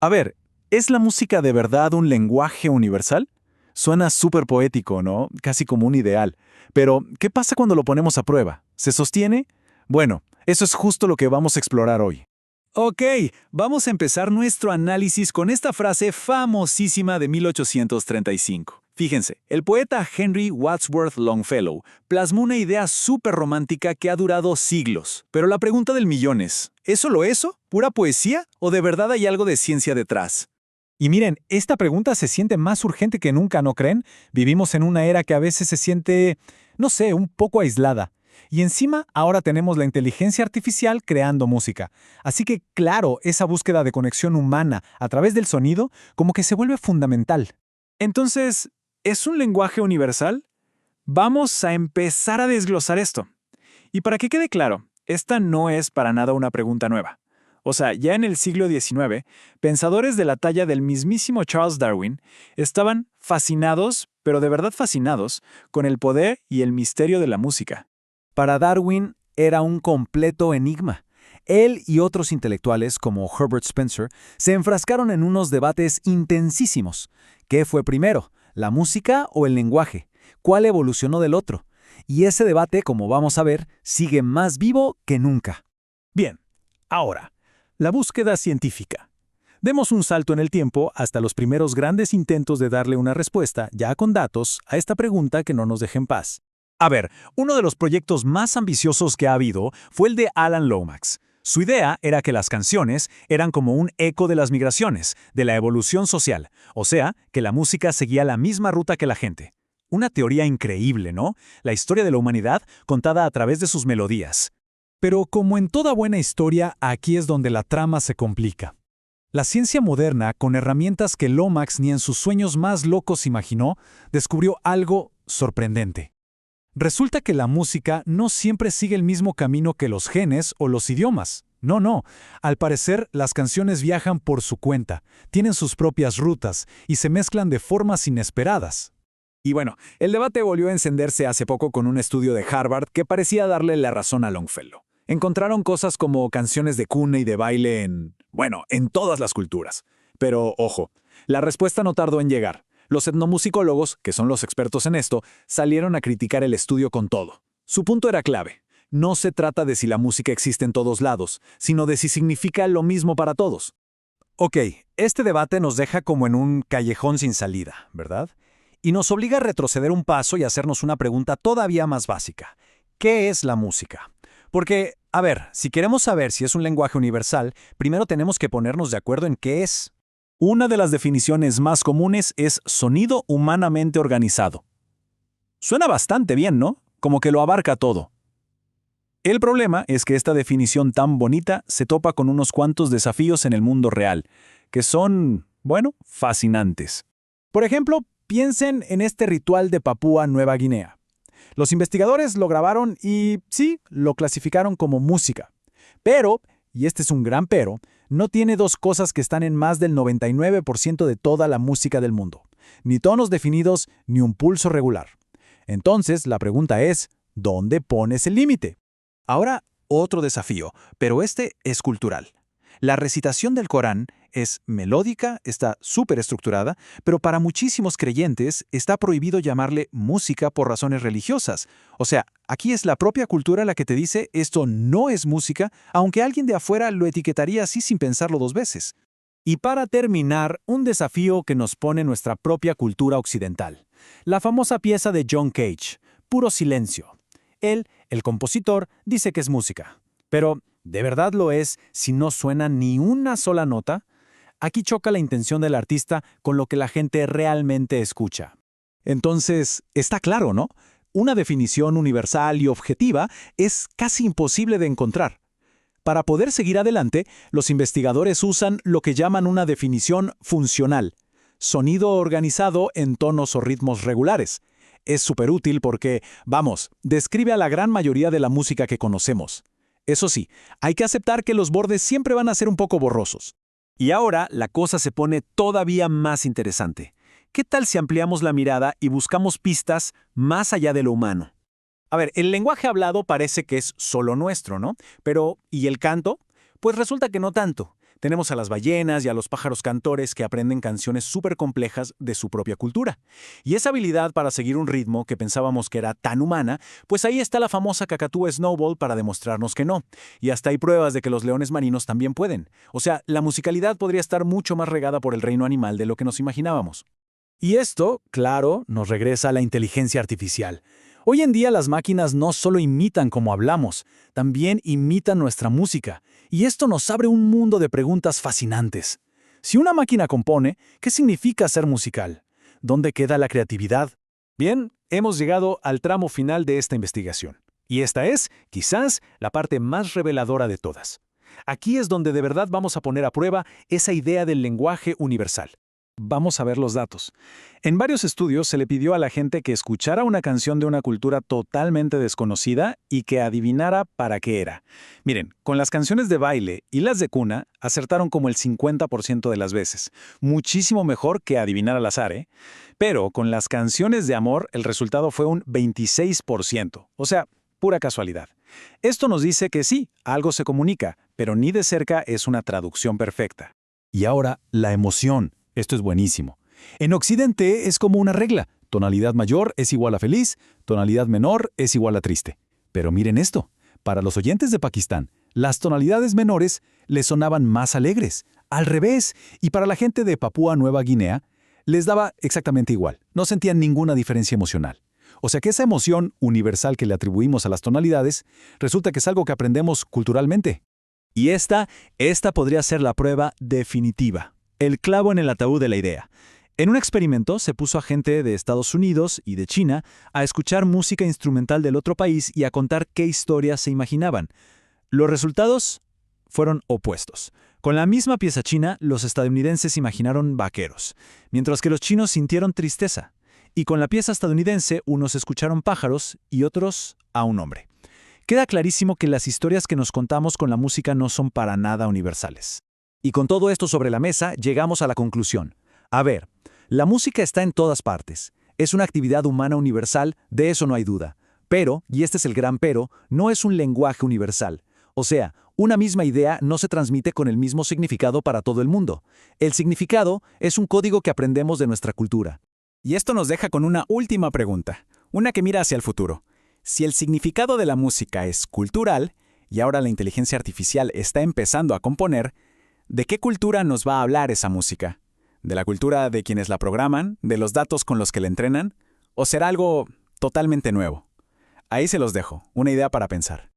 A ver, ¿es la música de verdad un lenguaje universal? Suena súper poético, ¿no? Casi como un ideal. Pero, ¿qué pasa cuando lo ponemos a prueba? ¿Se sostiene? Bueno, eso es justo lo que vamos a explorar hoy. Ok, vamos a empezar nuestro análisis con esta frase famosísima de 1835. Fíjense, el poeta Henry Wadsworth Longfellow plasmó una idea súper romántica que ha durado siglos. Pero la pregunta del millón ¿es solo eso? ¿Pura poesía? ¿O de verdad hay algo de ciencia detrás? Y miren, esta pregunta se siente más urgente que nunca, ¿no creen? Vivimos en una era que a veces se siente, no sé, un poco aislada. Y encima ahora tenemos la inteligencia artificial creando música. Así que, claro, esa búsqueda de conexión humana a través del sonido como que se vuelve fundamental. Entonces, ¿es un lenguaje universal? Vamos a empezar a desglosar esto. Y para que quede claro, esta no es para nada una pregunta nueva. O sea, ya en el siglo XIX, pensadores de la talla del mismísimo Charles Darwin estaban fascinados, pero de verdad fascinados, con el poder y el misterio de la música. Para Darwin era un completo enigma. Él y otros intelectuales, como Herbert Spencer, se enfrascaron en unos debates intensísimos. ¿Qué fue primero, la música o el lenguaje? ¿Cuál evolucionó del otro? Y ese debate, como vamos a ver, sigue más vivo que nunca. Bien, ahora, la búsqueda científica. Demos un salto en el tiempo hasta los primeros grandes intentos de darle una respuesta, ya con datos, a esta pregunta que no nos deja en paz. A ver, uno de los proyectos más ambiciosos que ha habido fue el de Alan Lomax. Su idea era que las canciones eran como un eco de las migraciones, de la evolución social, o sea, que la música seguía la misma ruta que la gente. Una teoría increíble, ¿no? La historia de la humanidad contada a través de sus melodías. Pero como en toda buena historia, aquí es donde la trama se complica. La ciencia moderna, con herramientas que Lomax ni en sus sueños más locos imaginó, descubrió algo sorprendente. Resulta que la música no siempre sigue el mismo camino que los genes o los idiomas. No. Al parecer, las canciones viajan por su cuenta, tienen sus propias rutas y se mezclan de formas inesperadas. Y bueno, el debate volvió a encenderse hace poco con un estudio de Harvard que parecía darle la razón a Longfellow. Encontraron cosas como canciones de cuna y de baile en todas las culturas. Pero, ojo, la respuesta no tardó en llegar. Los etnomusicólogos, que son los expertos en esto, salieron a criticar el estudio con todo. Su punto era clave. No se trata de si la música existe en todos lados, sino de si significa lo mismo para todos. Ok, este debate nos deja como en un callejón sin salida, ¿verdad? Y nos obliga a retroceder un paso y hacernos una pregunta todavía más básica. ¿Qué es la música? Porque, a ver, si queremos saber si es un lenguaje universal, primero tenemos que ponernos de acuerdo en qué es. Una de las definiciones más comunes es sonido humanamente organizado. Suena bastante bien, ¿no? Como que lo abarca todo. El problema es que esta definición tan bonita se topa con unos cuantos desafíos en el mundo real, que son, fascinantes. Por ejemplo, piensen en este ritual de Papúa Nueva Guinea. Los investigadores lo grabaron y, sí, lo clasificaron como música. Pero, y este es un gran pero, no tiene dos cosas que están en más del 99% de toda la música del mundo. Ni tonos definidos, ni un pulso regular. Entonces, la pregunta es, ¿dónde pones el límite? Ahora, otro desafío, pero este es cultural. La recitación del Corán es melódica, está súper estructurada, pero para muchísimos creyentes está prohibido llamarle música por razones religiosas. O sea, aquí es la propia cultura la que te dice esto no es música, aunque alguien de afuera lo etiquetaría así sin pensarlo dos veces. Y para terminar, un desafío que nos pone nuestra propia cultura occidental. La famosa pieza de John Cage, Puro Silencio. Él, el compositor, dice que es música. Pero, ¿de verdad lo es si no suena ni una sola nota? Aquí choca la intención del artista con lo que la gente realmente escucha. Entonces, está claro, ¿no? Una definición universal y objetiva es casi imposible de encontrar. Para poder seguir adelante, los investigadores usan lo que llaman una definición funcional. Sonido organizado en tonos o ritmos regulares. Es súper útil porque, describe a la gran mayoría de la música que conocemos. Eso sí, hay que aceptar que los bordes siempre van a ser un poco borrosos. Y ahora la cosa se pone todavía más interesante. ¿Qué tal si ampliamos la mirada y buscamos pistas más allá de lo humano? A ver, el lenguaje hablado parece que es solo nuestro, ¿no? Pero, ¿y el canto? Pues resulta que no tanto. Tenemos a las ballenas y a los pájaros cantores que aprenden canciones súper complejas de su propia cultura. Y esa habilidad para seguir un ritmo que pensábamos que era tan humana, pues ahí está la famosa cacatúa Snowball para demostrarnos que no. Y hasta hay pruebas de que los leones marinos también pueden. O sea, la musicalidad podría estar mucho más regada por el reino animal de lo que nos imaginábamos. Y esto, claro, nos regresa a la inteligencia artificial. Hoy en día las máquinas no solo imitan como hablamos, también imitan nuestra música. Y esto nos abre un mundo de preguntas fascinantes. Si una máquina compone, ¿qué significa ser musical? ¿Dónde queda la creatividad? Bien, hemos llegado al tramo final de esta investigación. Y esta es, quizás, la parte más reveladora de todas. Aquí es donde de verdad vamos a poner a prueba esa idea del lenguaje universal. Vamos a ver los datos. En varios estudios se le pidió a la gente que escuchara una canción de una cultura totalmente desconocida y que adivinara para qué era. Miren, con las canciones de baile y las de cuna, acertaron como el 50% de las veces. Muchísimo mejor que adivinar al azar, ¿eh? Pero con las canciones de amor, el resultado fue un 26%. O sea, pura casualidad. Esto nos dice que sí, algo se comunica, pero ni de cerca es una traducción perfecta. Y ahora, la emoción. Esto es buenísimo. En Occidente es como una regla. Tonalidad mayor es igual a feliz, tonalidad menor es igual a triste. Pero miren esto. Para los oyentes de Pakistán, las tonalidades menores les sonaban más alegres. Al revés. Y para la gente de Papúa Nueva Guinea, les daba exactamente igual. No sentían ninguna diferencia emocional. O sea que esa emoción universal que le atribuimos a las tonalidades, resulta que es algo que aprendemos culturalmente. Y esta podría ser la prueba definitiva. El clavo en el ataúd de la idea. En un experimento se puso a gente de Estados Unidos y de China a escuchar música instrumental del otro país y a contar qué historias se imaginaban. Los resultados fueron opuestos. Con la misma pieza china, los estadounidenses imaginaron vaqueros, mientras que los chinos sintieron tristeza. Y con la pieza estadounidense, unos escucharon pájaros y otros a un hombre. Queda clarísimo que las historias que nos contamos con la música no son para nada universales. Y con todo esto sobre la mesa, llegamos a la conclusión. A ver, la música está en todas partes. Es una actividad humana universal, de eso no hay duda. Pero, y este es el gran pero, no es un lenguaje universal. O sea, una misma idea no se transmite con el mismo significado para todo el mundo. El significado es un código que aprendemos de nuestra cultura. Y esto nos deja con una última pregunta, una que mira hacia el futuro. Si el significado de la música es cultural, y ahora la inteligencia artificial está empezando a componer, ¿de qué cultura nos va a hablar esa música? ¿De la cultura de quienes la programan? ¿De los datos con los que la entrenan? ¿O será algo totalmente nuevo? Ahí se los dejo, una idea para pensar.